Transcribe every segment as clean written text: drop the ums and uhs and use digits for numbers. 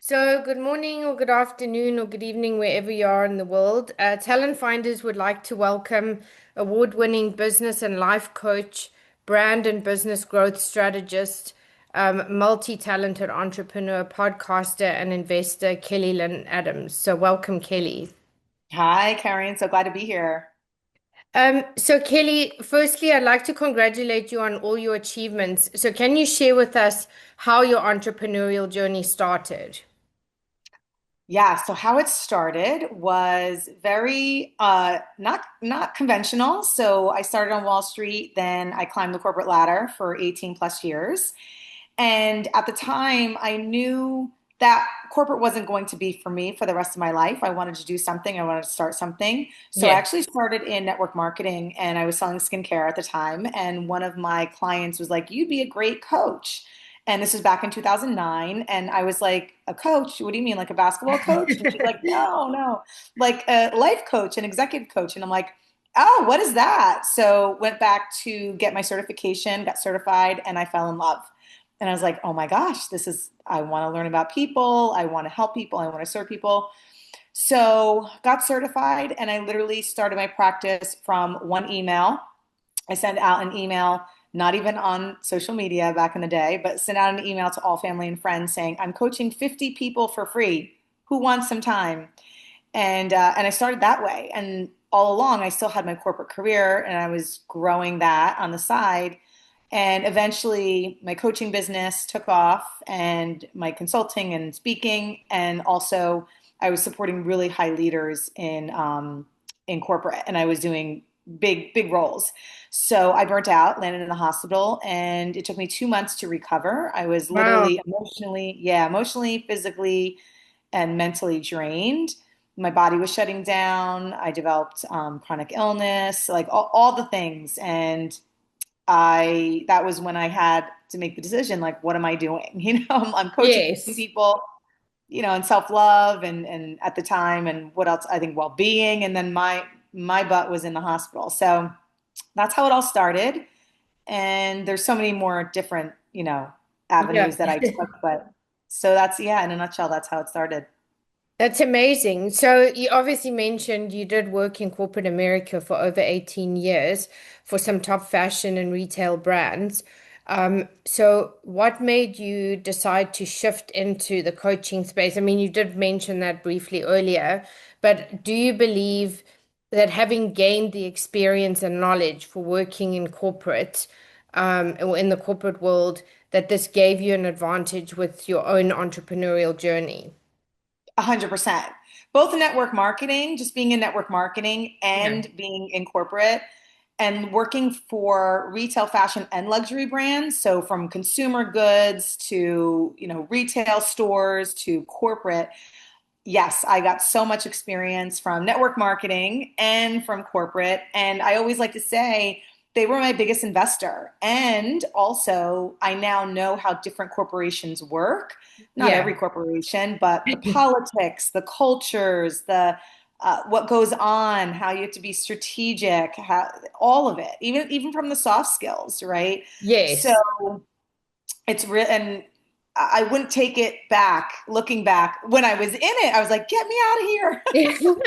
So, good morning, or good afternoon, or good evening, wherever you are in the world. Talent Finders would like to welcome award-winning business and life coach, brand and business growth strategist, multi-talented entrepreneur, podcaster, and investor, Kelly Lynn Adams. So, welcome, Kelly. Hi, Karen. So glad to be here. So, Kelly, firstly, I'd like to congratulate you on all your achievements. So, can you share with us how your entrepreneurial journey started? Yeah, so how it started was very not conventional. So I started on Wall Street, then I climbed the corporate ladder for 18 plus years. And at the time, I knew that corporate wasn't going to be for me for the rest of my life. I wanted to do something, I wanted to start something. So I Yeah. actually started in network marketing and I was selling skincare at the time. And one of my clients was like, "You'd be a great coach." And this was back in 2009. And I was like, "A coach? What do you mean, like a basketball coach?" And she's like, "No, no, like a life coach, an executive coach." And I'm like, "Oh, what is that?" So went back to get my certification, got certified, and I fell in love. And I was like, "Oh my gosh, I want to learn about people. I want to help people. I want to serve people." So got certified and I literally started my practice from one email. I sent out an email, not even on social media back in the day, but sent out an email to all family and friends saying, "I'm coaching 50 people for free. Who wants some time?" And I started that way. And all along, I still had my corporate career and I was growing that on the side. And eventually, my coaching business took off, and my consulting and speaking, and also I was supporting really high leaders in corporate, and I was doing big roles. So I burnt out, landed in the hospital, and it took me 2 months to recover. I was Wow. literally emotionally, physically, and mentally drained. My body was shutting down. I developed chronic illness, like all the things, and I that was when I had to make the decision, like, what am I doing? I'm coaching Yes. people, and self-love and at the time, and what else? I think well-being, and then my butt was in the hospital. So that's how it all started. And there's so many more different, Yeah. avenues that I took, but so that's, yeah, in a nutshell, that's how it started. That's amazing. So you obviously mentioned you did work in corporate America for over 18 years for some top fashion and retail brands. So what made you decide to shift into the coaching space? I mean, you did mention that briefly earlier, but do you believe that having gained the experience and knowledge for working in corporate, or in the corporate world, that this gave you an advantage with your own entrepreneurial journey? 100%. Both network marketing, just being in network marketing Yeah. and being in corporate and working for retail fashion and luxury brands. So from consumer goods to, retail stores to corporate. Yes, I got so much experience from network marketing and from corporate. And I always like to say they were my biggest investor. And also, I now know how different corporations work. Not Yeah. every corporation, but the politics, the cultures, the what goes on, how you have to be strategic, all of it, even from the soft skills, right? So Yes. it's real, and I wouldn't take it back. Looking back, when I was in it, I was like, "Get me out of here." You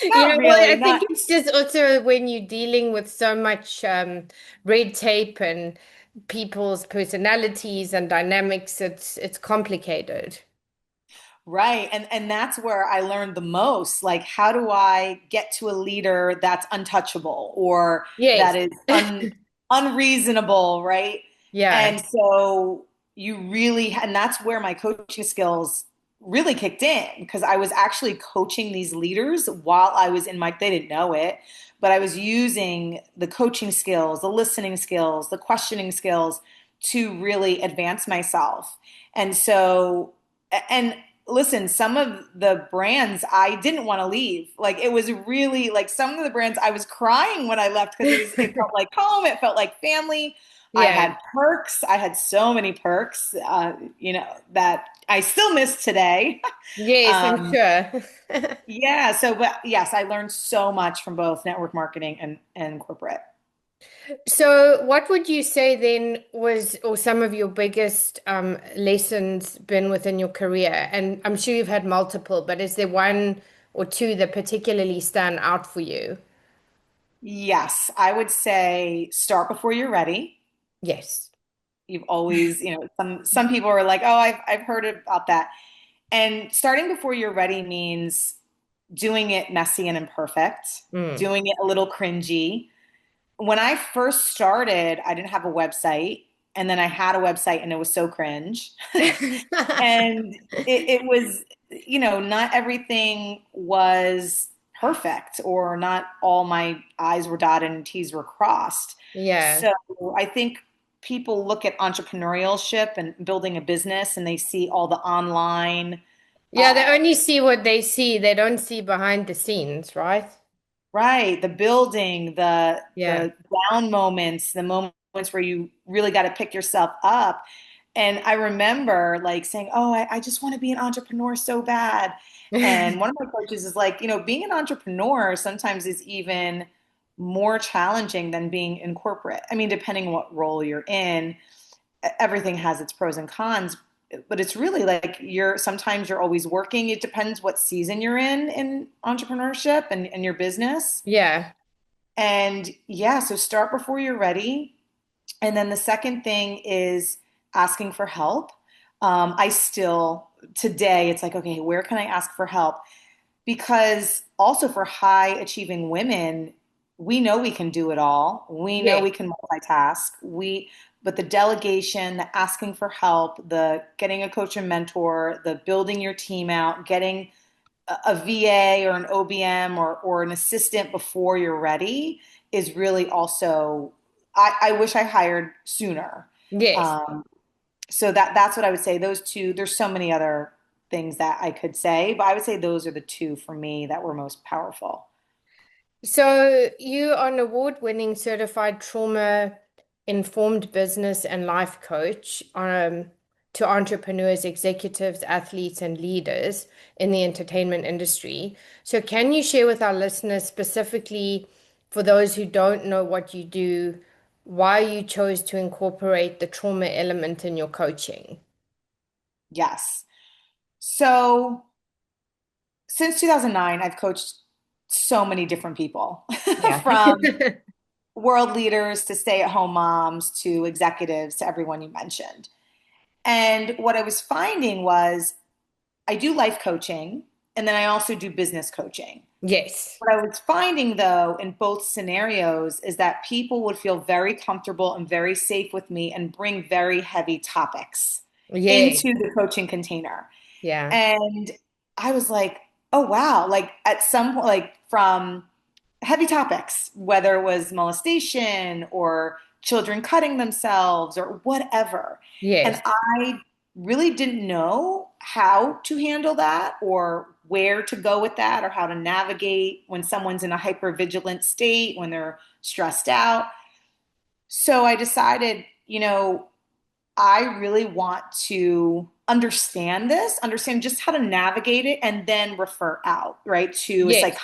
Not know what? really, I think not it's just also when you're dealing with so much red tape and people's personalities and dynamics, it's complicated. right. And that's where I learned the most. Like, how do I get to a leader that's untouchable or that Yes. is unreasonable, right? Yeah. And so and that's where my coaching skills really kicked in because I was actually coaching these leaders while I was they didn't know it, but I was using the coaching skills, the listening skills, the questioning skills to really advance myself. And so, and listen, some of the brands I didn't want to leave. Like it was really like some of the brands I was crying when I left because it felt like home, it felt like family. I Yeah. had perks. I had so many perks, that I still miss today. Yes, I'm um, sure. yeah. So, but yes, I learned so much from both network marketing and corporate. So, what would you say then was, or some of your biggest lessons been within your career? And I'm sure you've had multiple, but is there one or two that particularly stand out for you? Yes, I would say start before you're ready. Yes. You've always, some people are like, "Oh, I've heard about that." And starting before you're ready means doing it messy and imperfect, Mm. doing it a little cringy. When I first started, I didn't have a website, and then I had a website and it was so cringe. And it was, not everything was perfect, or not all my I's were dotted and T's were crossed. Yeah. So I think people look at entrepreneurship and building a business and they see all the online, Yeah, they uh, only see what they see. They don't see behind the scenes, right? right, the building, the Yeah. the down moments, the moments where you really got to pick yourself up. And I remember like saying, "Oh, I just want to be an entrepreneur so bad." And one of my coaches is like, being an entrepreneur sometimes is even more challenging than being in corporate. I mean, depending on what role you're in, everything has its pros and cons, but it's really like sometimes you're always working. It depends what season you're in entrepreneurship and your business. Yeah. And yeah, so start before you're ready. And then the second thing is asking for help. I still, today, it's like, okay, where can I ask for help? Because also for high achieving women, we know we can do it all. We know Yeah. we can multitask. But the delegation, the asking for help, the getting a coach and mentor, the building your team out, getting a VA or an OBM or an assistant before you're ready is really also, I wish I hired sooner. Yes. Um, so that's what I would say. Those two, there's so many other things that I could say, but I would say those are the two for me that were most powerful. So you are an award-winning certified trauma-informed business and life coach to entrepreneurs, executives, athletes, and leaders in the entertainment industry. So can you share with our listeners specifically for those who don't know what you do, why you chose to incorporate the trauma element in your coaching? Yes. So since 2009, I've coached so many different people Yeah. from world leaders to stay-at-home moms to executives to everyone you mentioned. And what I was finding was I do life coaching and then I also do business coaching. Yes. What I was finding though in both scenarios is that people would feel very comfortable and very safe with me and bring very heavy topics Yeah. into the coaching container. Yeah. And I was like, oh wow, like at some point, like from heavy topics, whether it was molestation or children cutting themselves or whatever. And Yes. I really didn't know how to handle that or where to go with that or how to navigate when someone's in a hypervigilant state, when they're stressed out. So I decided, I really want to understand this, understand just how to navigate it, and then refer out, right, to a Yes.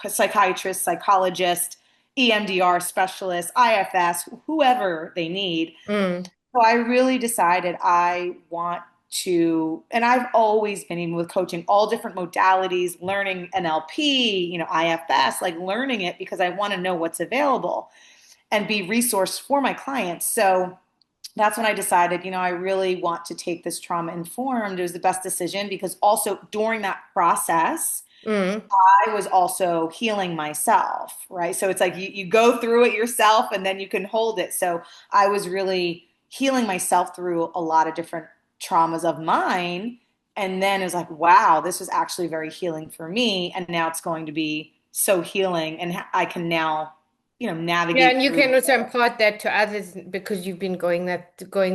psychiatrist, psychologist, EMDR specialist, IFS, whoever they need. Mm. So I really decided I want to, and I've always been even with coaching, all different modalities, learning NLP, IFS, like learning it because I want to know what's available and be resourced for my clients. So that's when I decided, I really want to take this trauma informed. It was the best decision because also during that process, Mm. I was also healing myself, right? So it's like you go through it yourself and then you can hold it. So I was really healing myself through a lot of different traumas of mine. And then it was like, wow, this was actually very healing for me. And now it's going to be so healing. And I can now, Yeah, navigate and you through. can also impart that to others because you've been going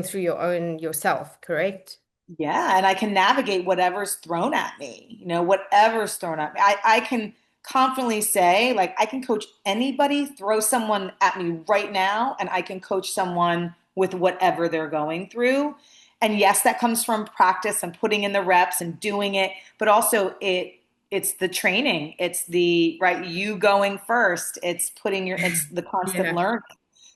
through your own yourself, correct? Yeah, and I can navigate whatever's thrown at me, whatever's thrown at me. I can confidently say, like, I can coach anybody, throw someone at me right now, and I can coach someone with whatever they're going through. And yes, that comes from practice and putting in the reps and doing it, but also it's the training, it's the right you going first, it's the constant Yeah. learning.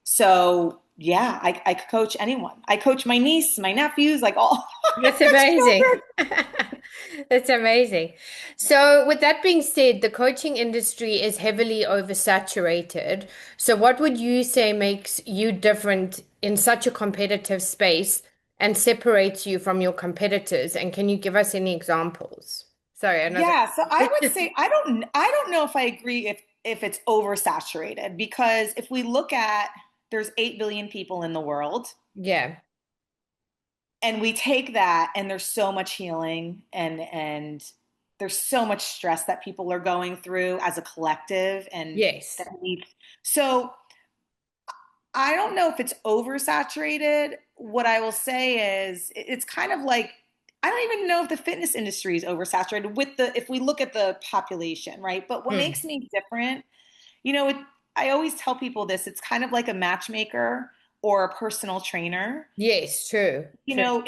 So yeah, I could coach anyone. I coach my niece, my nephews, like all I That's coach amazing. children. That's amazing. So, with that being said, the coaching industry is heavily oversaturated. So, what would you say makes you different in such a competitive space and separates you from your competitors? And can you give us any examples? Sorry, another. Yeah, so I would say I don't know if I agree if it's oversaturated, because if we look at, there's 8 billion people in the world, Yeah. and we take that, and there's so much healing, and there's so much stress that people are going through as a collective, and Yes. that needs, so I don't know if it's oversaturated. What I will say is it's kind of like, I don't even know if the fitness industry is oversaturated with the, if we look at the population, right? But what Hmm. makes me different, it, I always tell people this, it's kind of like a matchmaker or a personal trainer. Yes, true. True.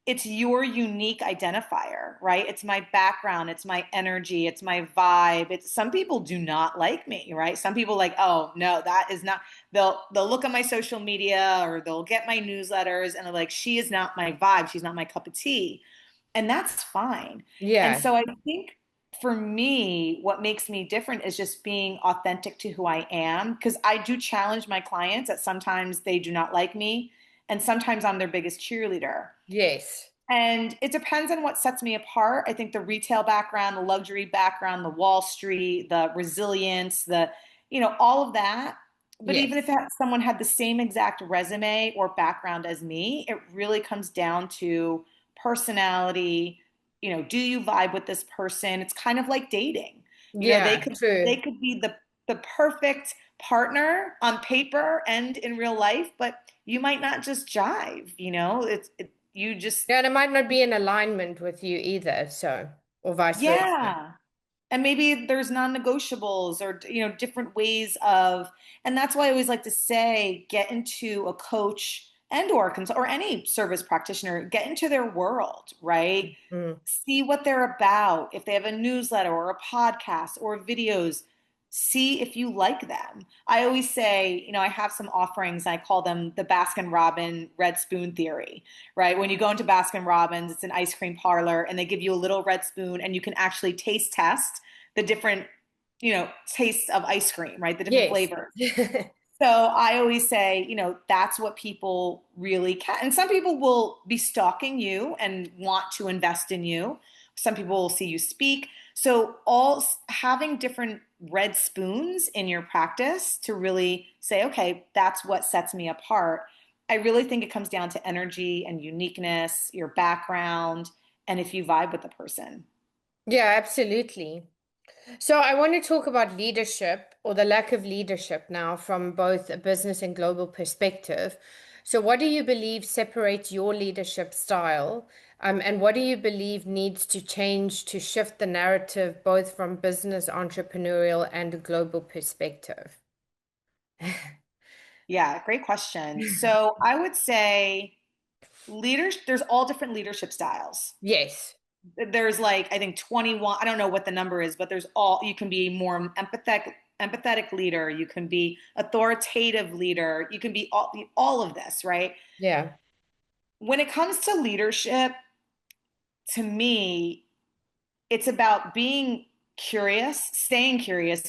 It's your unique identifier, right? It's my background, it's my energy, it's my vibe. It's, some people do not like me, right? Some people like, oh no, that is not, they'll look at my social media or they'll get my newsletters and they're like, she is not my vibe, she's not my cup of tea. And that's fine. And Yeah. so I think for me, what makes me different is just being authentic to who I am. Because I do challenge my clients that sometimes they do not like me, and sometimes I'm their biggest cheerleader. Yes. And it depends on what sets me apart. I think the retail background, the luxury background, the Wall Street, the resilience, all of that. But even if Yes. someone had the same exact resume or background as me, it really comes down to personality. Do you vibe with this person? It's kind of like dating. They Yeah, could true. they could be the perfect partner on paper and in real life, but you might not just jive. You just, Yeah, and it might not be in alignment with you either, so, or vice versa. yeah. And maybe there's non-negotiables, or different ways of, and that's why I always like to say, get into a coach and or or any service practitioner, get into their world, right? Mm. See what they're about. If they have a newsletter or a podcast or videos, see if you like them. I always say, I have some offerings, I call them the Baskin Robbins red spoon theory, right? When you go into Baskin Robbins, it's an ice cream parlor, and they give you a little red spoon, and you can actually taste test the different, tastes of ice cream, right? The different Yes. flavors. So I always say, that's what people really can. And some people will be stalking you and want to invest in you. Some people will see you speak. So all having different red spoons in your practice to really say, okay, that's what sets me apart. I really think it comes down to energy and uniqueness, your background, and if you vibe with the person. Yeah, absolutely. So I want to talk about leadership or the lack of leadership now from both a business and global perspective. So what do you believe separates your leadership style? And what do you believe needs to change to shift the narrative both from business, entrepreneurial, and a global perspective? Yeah, great question. So I would say leaders, there's all different leadership styles. Yes. There's like, I think 21, I don't know what the number is, but there's all, you can be more empathetic leader, you can be authoritative leader, you can be all of this, right? Yeah. When it comes to leadership, to me, it's about being curious, staying curious,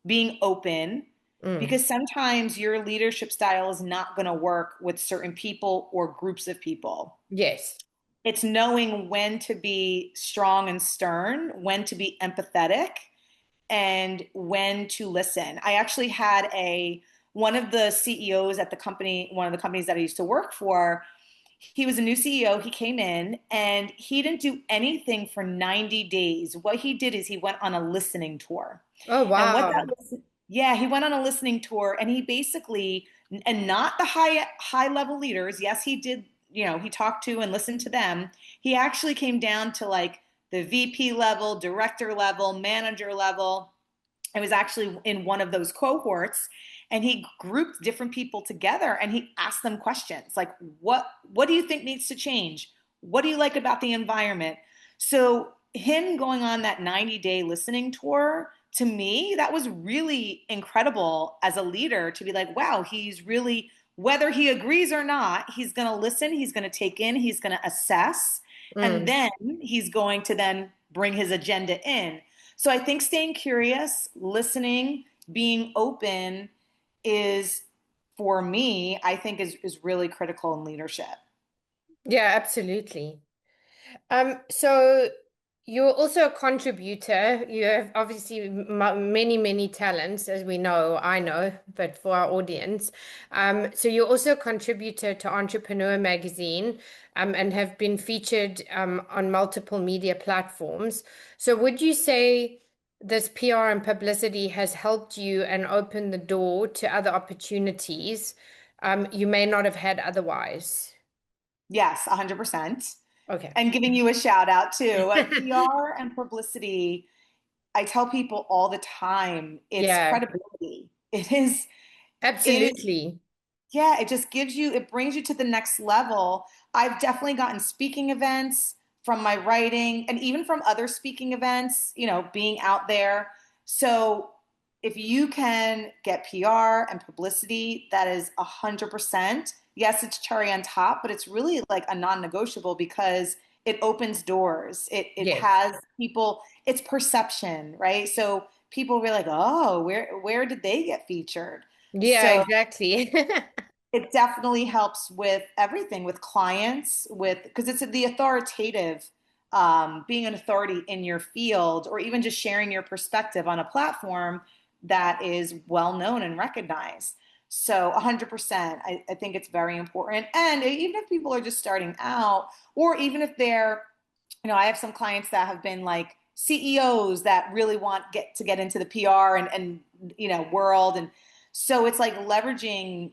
being open, Mm. because sometimes your leadership style is not going to work with certain people or groups of people. Yes. It's knowing when to be strong and stern, when to be empathetic, and when to listen. I actually had one of the CEOs at one of the companies that I used to work for. He was a new CEO. He came in and he didn't do anything for 90 days. What he did is he went on a listening tour. Oh, And what that wow. was, yeah, he went on a listening tour, and he basically, and not the high level leaders. Yes, he did, he talked to and listened to them. He actually came down to like the VP level, director level, manager level. I was actually in one of those cohorts, and he grouped different people together and he asked them questions like, what do you think needs to change? What do you like about the environment? So him going on that 90-day listening tour, to me, that was really incredible as a leader to be like, wow, he's really, whether he agrees or not, he's going to listen, he's going to take in, he's going to assess, and Mm. then he's going to then bring his agenda in. So I think staying curious, listening, being open is, for me, I think is really critical in leadership. Yeah, absolutely. So you're also a contributor. You have obviously many, many talents, as we know, I know, but for our audience. So you're also a contributor to Entrepreneur Magazine, and have been featured on multiple media platforms. So would you say this PR and publicity has helped you and opened the door to other opportunities you may not have had otherwise? Yes, 100%. Okay. And giving you a shout out too. PR and publicity, I tell people all the time, it's Yeah, credibility. It is, absolutely. yeah, it just gives you, it brings you to the next level. I've definitely gotten speaking events from my writing and even from other speaking events, being out there. So if you can get PR and publicity, that is 100%. Yes, it's cherry on top, but it's really like a non-negotiable because it opens doors. It Yes. has people, it's perception, right? So people were like, oh, where did they get featured? Yeah, So exactly. it definitely helps with everything, with clients, with because it's the authoritative, being an authority in your field, or even just sharing your perspective on a platform that is well known and recognized. So 100%, I think it's very important. And even if people are just starting out, or even if they're, I have some clients that have been like CEOs that really want get into the PR and world. And so it's like leveraging,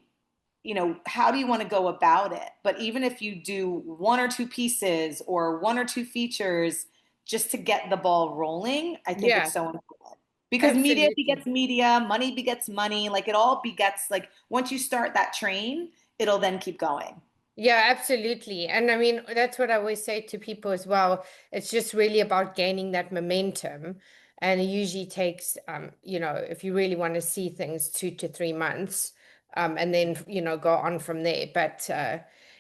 how do you want to go about it? But even if you do one or two pieces or one or two features just to get the ball rolling, I think it's Yeah, so important. Because media absolutely. begets media, money begets money, like it all begets, like once you start that train, it'll then keep going. Yeah, absolutely. And I mean, that's what I always say to people as well. It's just really about gaining that momentum. And it usually takes, if you really want to see things 2 to 3 months, and then, go on from there. But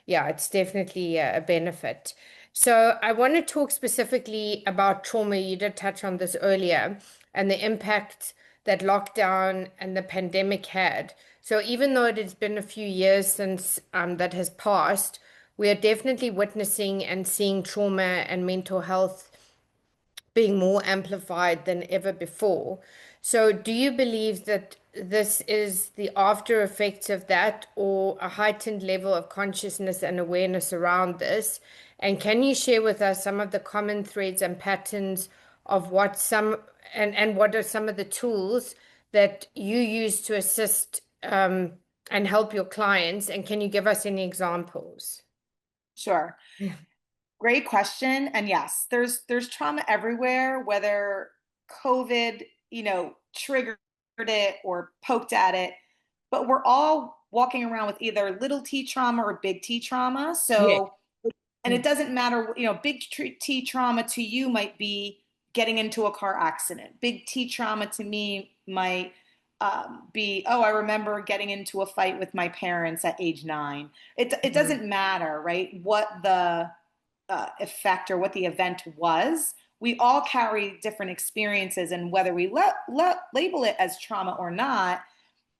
yeah, it's definitely a benefit. So I want to talk specifically about trauma. You did touch on this earlier, and the impact that lockdown and the pandemic had. So even though it has been a few years since that has passed, we are definitely witnessing and seeing trauma and mental health being more amplified than ever before. So, do you believe that this is the after effects of that, or a heightened level of consciousness and awareness around this? And can you share with us some of the common threads and patterns of and what are some of the tools that you use to assist and help your clients? And can you give us any examples? Sure. Great question. And yes, there's trauma everywhere, whether COVID, triggered it or poked at it, but we're all walking around with either little T trauma or big T trauma. Yes. So, and it doesn't matter, big T trauma to you might be getting into a car accident. Big T trauma to me might be, oh, I remember getting into a fight with my parents at age 9. It Mhm. doesn't matter, right? What the effect or what the event was. We all carry different experiences, and whether we label it as trauma or not,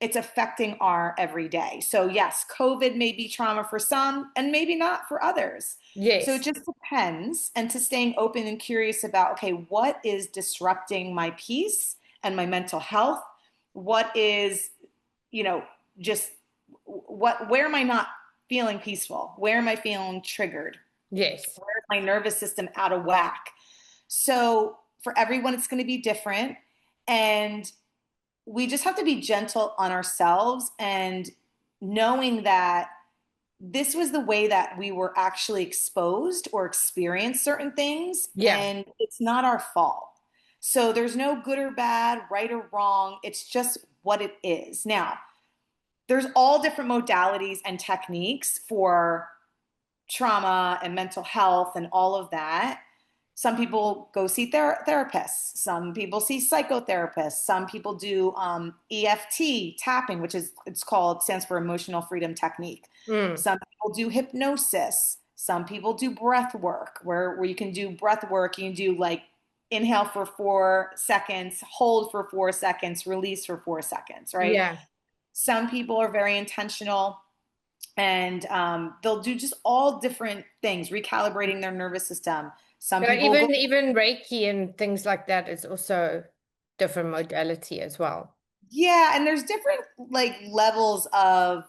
it's affecting our everyday. So, yes, COVID may be trauma for some and maybe not for others. So, it Yes. just depends. And to staying open and curious about, okay, what is disrupting my peace and my mental health? What is, you know, just where am I not feeling peaceful? Where am I feeling triggered? Yes. Where's my nervous system out of whack? So for everyone, it's going to be different. And we just have to be gentle on ourselves and knowing that this was the way that we were actually exposed or experienced certain things, Yeah. and it's not our fault. So there's no good or bad, right or wrong. It's just what it is. Now, there's all different modalities and techniques for trauma and mental health and all of that. Some people go see therapists. Some people see psychotherapists. Some people do EFT tapping, which is it's called stands for Emotional Freedom Technique. Mm. Some people do hypnosis. Some people do breath work, where you can do breath work. You can do like inhale for 4 seconds, hold for 4 seconds, release for 4 seconds, right? Yeah. Some people are very intentional and they'll do just all different things, recalibrating their nervous system. Some Yeah, people go, even Reiki and things like that is also different modality as well. yeah, and there's different like levels of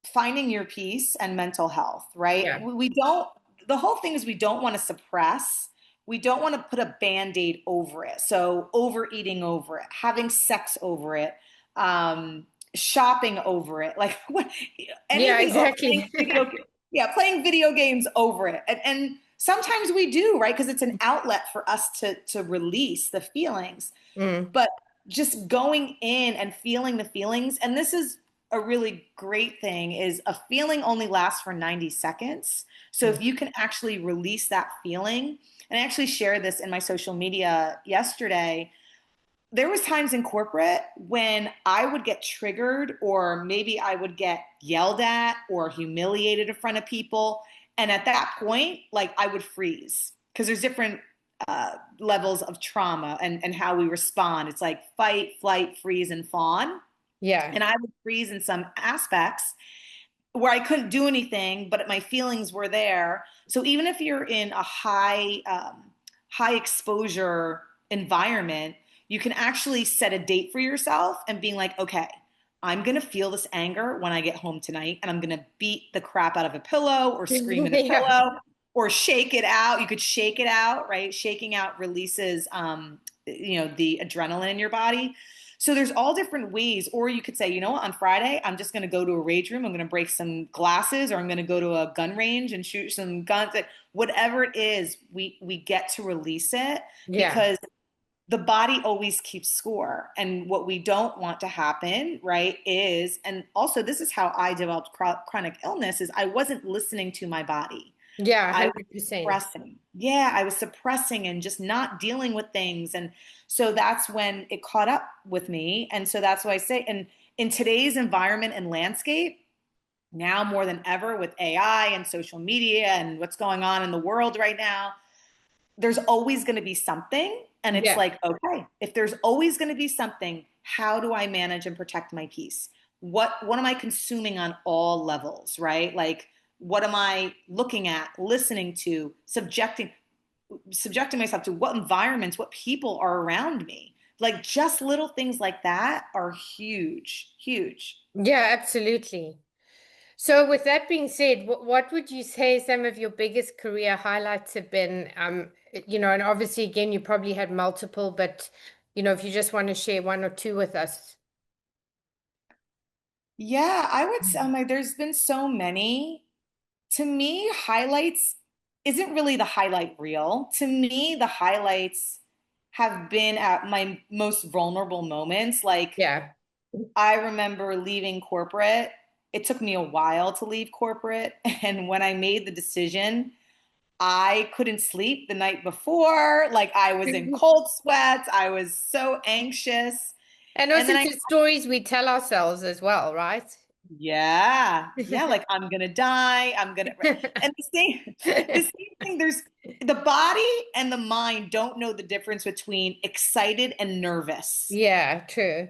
finding your peace and mental health, right? Yeah. We don't, the whole thing is we don't want to suppress, we don't want to put a band-aid over it. So overeating over it, having sex over it, shopping over it, like what, Yeah, anything, playing exactly. video, yeah, playing video games over it. And sometimes we do, right? Because it's an outlet for us to release the feelings. Mm. But just going in and feeling the feelings, and this is a really great thing, is a feeling only lasts for 90 seconds. So Mm. if you can actually release that feeling, and I actually shared this in my social media yesterday, there was times in corporate when I would get triggered or maybe I would get yelled at or humiliated in front of people. And at that point, like I would freeze because there's different levels of trauma and how we respond. It's like fight, flight, freeze, and fawn. Yeah. And I would freeze in some aspects where I couldn't do anything, but my feelings were there. So even if you're in a high exposure environment, you can actually set a date for yourself and being like, okay, I'm gonna feel this anger when I get home tonight, and I'm gonna beat the crap out of a pillow or scream in a Yeah. pillow or shake it out. You could shake it out, right? Shaking out releases, the adrenaline in your body. So there's all different ways, or you could say, you know what, on Friday, I'm just going to go to a rage room. I'm going to break some glasses, or I'm going to go to a gun range and shoot some guns. Like, whatever it is, we get to release it Yeah. because the body always keeps score. And what we don't want to happen, right, is, and also this is how I developed chronic illness, is I wasn't listening to my body. Yeah, I was 100%. suppressing. Yeah, I was suppressing and just not dealing with things. And so that's when it caught up with me. And so that's why I say, and in today's environment and landscape, now more than ever with AI and social media and what's going on in the world right now, there's always going to be something. And it's Yeah. like, okay, if there's always going to be something, how do I manage and protect my peace? What am I consuming on all levels, right? Like, what am I looking at, listening to, subjecting myself to, what environments, what people are around me? Like just little things like that are huge, huge. Yeah, absolutely. So with that being said, what would you say some of your biggest career highlights have been? And obviously again, you probably had multiple, but if you just want to share one or two with us. Yeah, I would say like, there's been so many. To me, highlights isn't really the highlight reel. To me, the highlights have been at my most vulnerable moments. Like, Yeah. I remember leaving corporate. It took me a while to leave corporate. And when I made the decision, I couldn't sleep the night before. Like, I was in cold sweats. I was so anxious. And And also then I to stories we tell ourselves as well, right? Yeah, yeah, like I'm gonna die, I'm gonna, and the same thing, there's the body and the mind don't know the difference between excited and nervous. Yeah, true.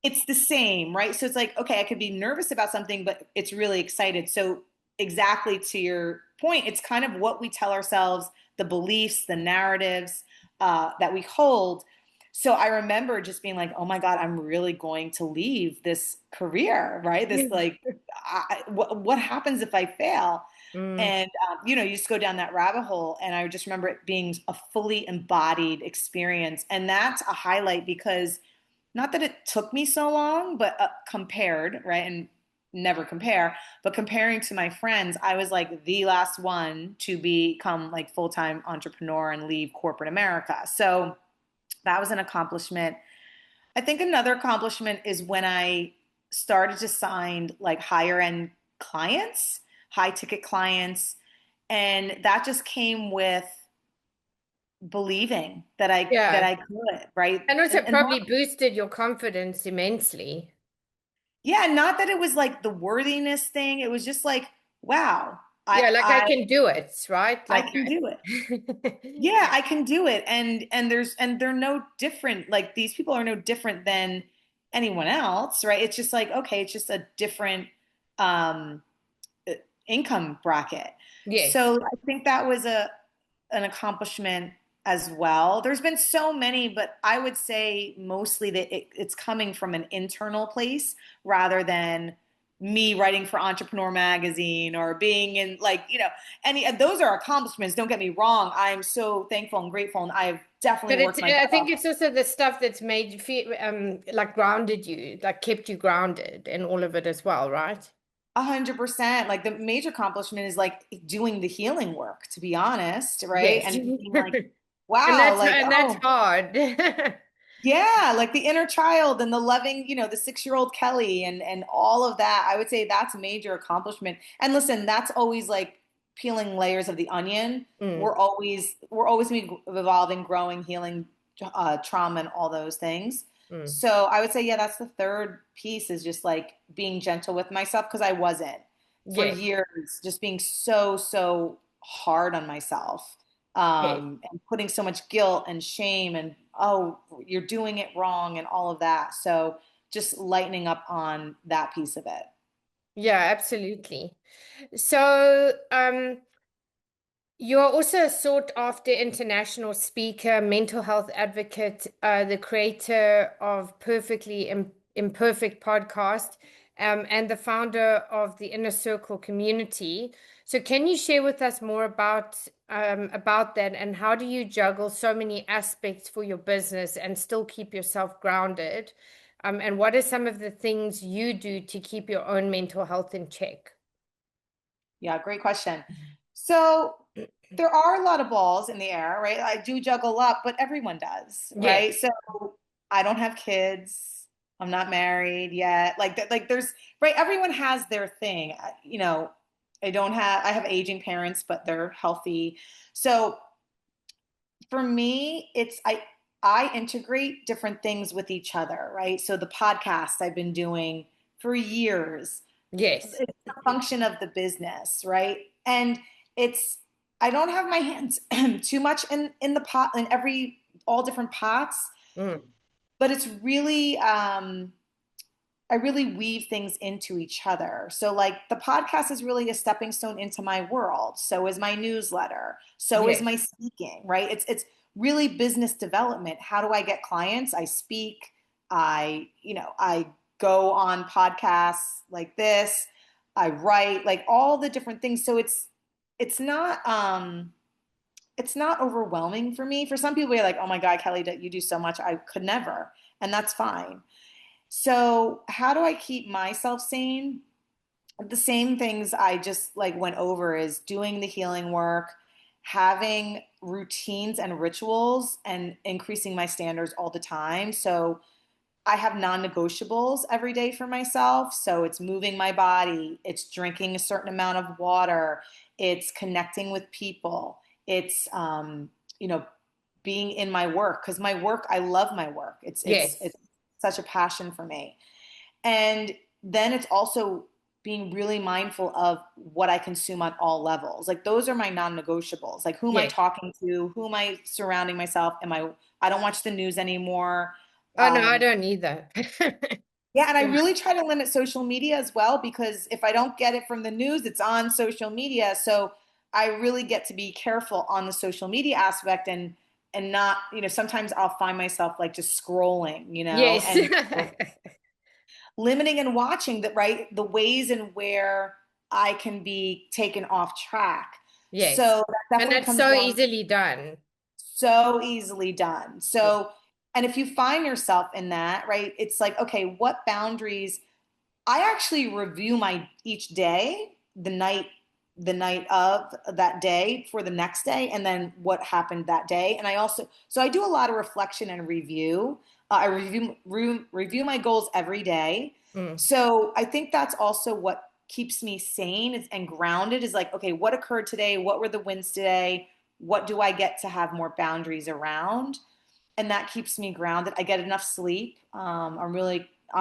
It's the same, right? So it's like, okay, I could be nervous about something, but it's really excited. So exactly to your point, it's kind of what we tell ourselves, the beliefs, the narratives that we hold. So I remember just being like, oh my God, I'm really going to leave this career, right? This like, what happens if I fail? Mm. And you just go down that rabbit hole. And I just remember it being a fully embodied experience. And that's a highlight because not that it took me so long, but compared, right? And never compare, but comparing to my friends, I was like the last one to become like full-time entrepreneur and leave corporate America. So that was an accomplishment. I think another accomplishment is when I started to sign like higher end clients, high ticket clients, and that just came with believing that Yeah. I could, right? And also And probably boosted your confidence immensely. yeah, not that it was like the worthiness thing. It was just like, wow, Yeah, like I can do it, right? I Like can do it. I... Yeah, I can do it. And they're no different. Like these people are no different than anyone else, right? It's just like, okay, it's just a different um income bracket. Yes. So I think that was a an accomplishment as well. There's been so many, but I would say mostly that it's coming from an internal place rather than me writing for Entrepreneur Magazine or being in like, any those are accomplishments. Don't get me wrong. I'm so thankful and grateful, and I've definitely But it's worked my I butt think off. it's also the stuff that's made you feel like grounded you, like kept you grounded and all of it as well, right? 100%. Like the major accomplishment is like doing the healing work, to be honest, right? Yes. And being like, wow, like, And that's oh, hard. yeah, like the inner child and the loving, the 6-year-old Kelly and all of that. I would say that's a major accomplishment. And listen, that's always like peeling layers of the onion. Mm, We're always gonna be evolving, growing, healing, trauma, and all those things. mm. So I would say, yeah, that's the third piece is just like being gentle with myself because I wasn't for Yes. years, just being so hard on myself, Yes. and putting so much guilt and shame and, oh, you're doing it wrong and all of that. So just lightening up on that piece of it. Yeah, absolutely. So, you're also a sought after international speaker, mental health advocate, the creator of Imperfect podcast, and the founder of the Inner Circle community. So, can you share with us more about that, and how do you juggle so many aspects for your business and still keep yourself grounded? And what are some of the things you do to keep your own mental health in check? Yeah, great question. So there are a lot of balls in the air, right? I do juggle a lot, but everyone does, Yes. right? So I don't have kids. I'm not married yet. Like that, like there's, right? Everyone has their thing. I have aging parents, but they're healthy. So for me, I integrate different things with each other, right? So the podcast I've been doing for years, Yes. it's a function of the business, right? And it's I don't have my hands too much in the pot in every all different pots, Mm. but it's really I really weave things into each other. So like the podcast is really a stepping stone into my world. So is my newsletter. So is Yes. my speaking, right? It's really business development. How do I get clients? I speak, I go on podcasts like this, I write, like all the different things. So it's not it's not overwhelming for me. For some people, you're like, oh my God, Kelly, you do so much. I could never. And that's fine. So, how do I keep myself sane? The same things I just like went over is doing the healing work, having routines and rituals, and increasing my standards all the time. So, I have non-negotiables every day for myself. So, it's moving my body, it's drinking a certain amount of water, it's connecting with people, it's you know, being in my work because my work, I love my work. It's Yes. such a passion for me. And then it's also being really mindful of what I consume on all levels. Like those are my non-negotiables. Like who am I Yes. talking to? Who am I surrounding myself? I don't watch the news anymore. Oh no, I Um, don't either. yeah, and I Yeah. really try to limit social media as well because if I don't get it from the news, it's on social media. So I really get to be careful on the social media aspect and not, sometimes I'll find myself like just scrolling, Yes. and limiting and watching that, right? The ways in where I can be taken off track. Yes. So that And definitely that's comes so down easily done. so easily done. Yeah. So, and if you find yourself in that, right, it's like, okay, what boundaries I actually review my each day, the night of that day for the next day, and then what happened that day. And I do a lot of reflection and review. I review my goals every day. Mm. So I think that's also what keeps me sane and grounded is like, okay, what occurred today? What were the wins today? what do I get to have more boundaries around? And that keeps me grounded. I get enough sleep. I'm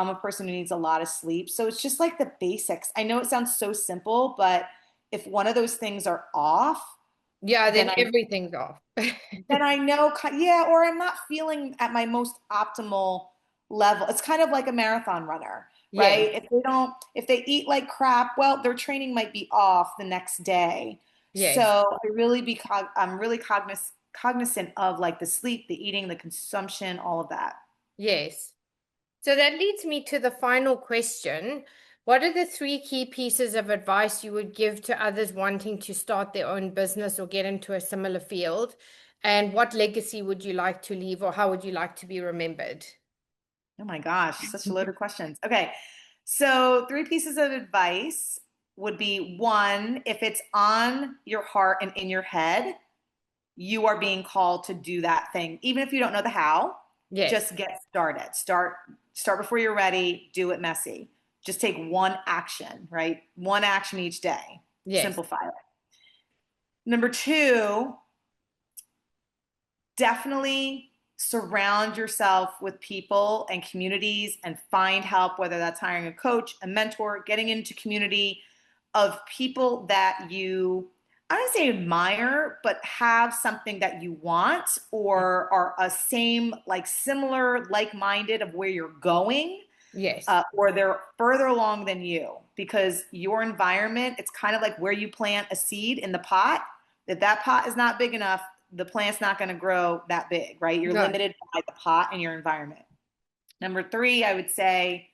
a person who needs a lot of sleep. So it's just like the basics. I know it sounds so simple, but if one of those things are off, Yeah, then then I everything's off. then I know, yeah, or I'm not feeling at my most optimal level. It's kind of like a marathon runner, Yes, right? If they eat like crap, well, their training might be off the next day. yes, So I'm really cognizant of like the sleep, the eating, the consumption, all of that. yes. So that leads me to the final question. What are the three key pieces of advice you would give to others wanting to start their own business or get into a similar field? And what legacy would you like to leave, or how would you like to be remembered? Oh my gosh, such a load of questions. Okay. So, three pieces of advice would be one, if it's on your heart and in your head, you are being called to do that thing. Even if you don't know the how, Yes, just get started. Start before you're ready, do it messy. Just take one action, right? One action each day. yes, Simplify it. Number two, definitely surround yourself with people and communities and find help, whether that's hiring a coach, a mentor, getting into community of people that you, I don't say admire, but have something that you want or are a same, like similar, like-minded of where you're going, yes, or they're further along than you, because your environment, it's kind of like where you plant a seed in the pot. If that pot is not big enough, the plant's not going to grow that big, right? You're no, limited by the pot and your environment. Number three, I would say,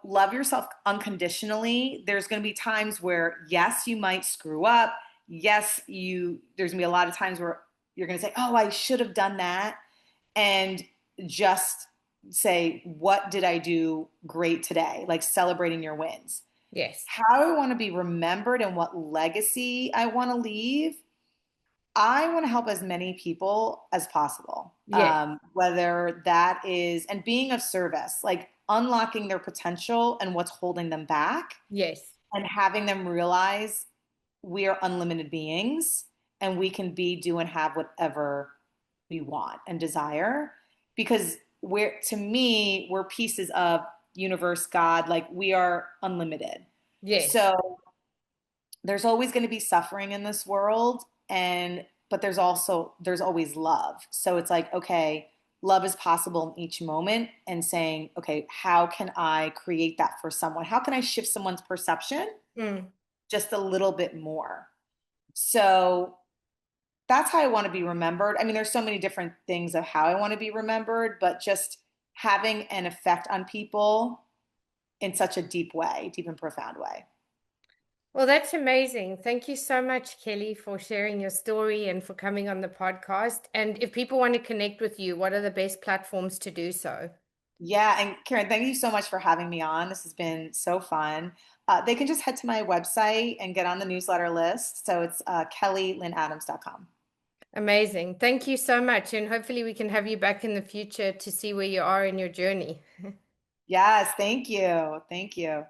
love yourself unconditionally. There's going to be times where, yes, you might screw up. Yes, there's going to be a lot of times where you're going to say, oh, I should have done that. And just say, what did I do great today? Like celebrating your wins. yes, How I want to be remembered and what legacy I want to leave. I want to help as many people as possible, yes, whether that is, and being of service, like unlocking their potential and what's holding them back, yes, and having them realize we are unlimited beings and we can be, do, and have whatever we want and desire. Because to me, we're pieces of universe, God, like we are unlimited. yes, So there's always going to be suffering in this world, but there's always love. So it's like, okay, love is possible in each moment, and saying, okay, how can I create that for someone? How can I shift someone's perception mm, just a little bit more? So that's how I want to be remembered. I mean, there's so many different things of how I want to be remembered, but just having an effect on people in such a deep way, deep and profound way. Well, that's amazing. Thank you so much, Kelly, for sharing your story and for coming on the podcast. And if people want to connect with you, what are the best platforms to do so? Yeah, and Karen, thank you so much for having me on. This has been so fun. They can just head to my website and get on the newsletter list. So it's kellylynadams.com. Amazing. Thank you so much. And hopefully we can have you back in the future to see where you are in your journey. Yes, thank you. Thank you.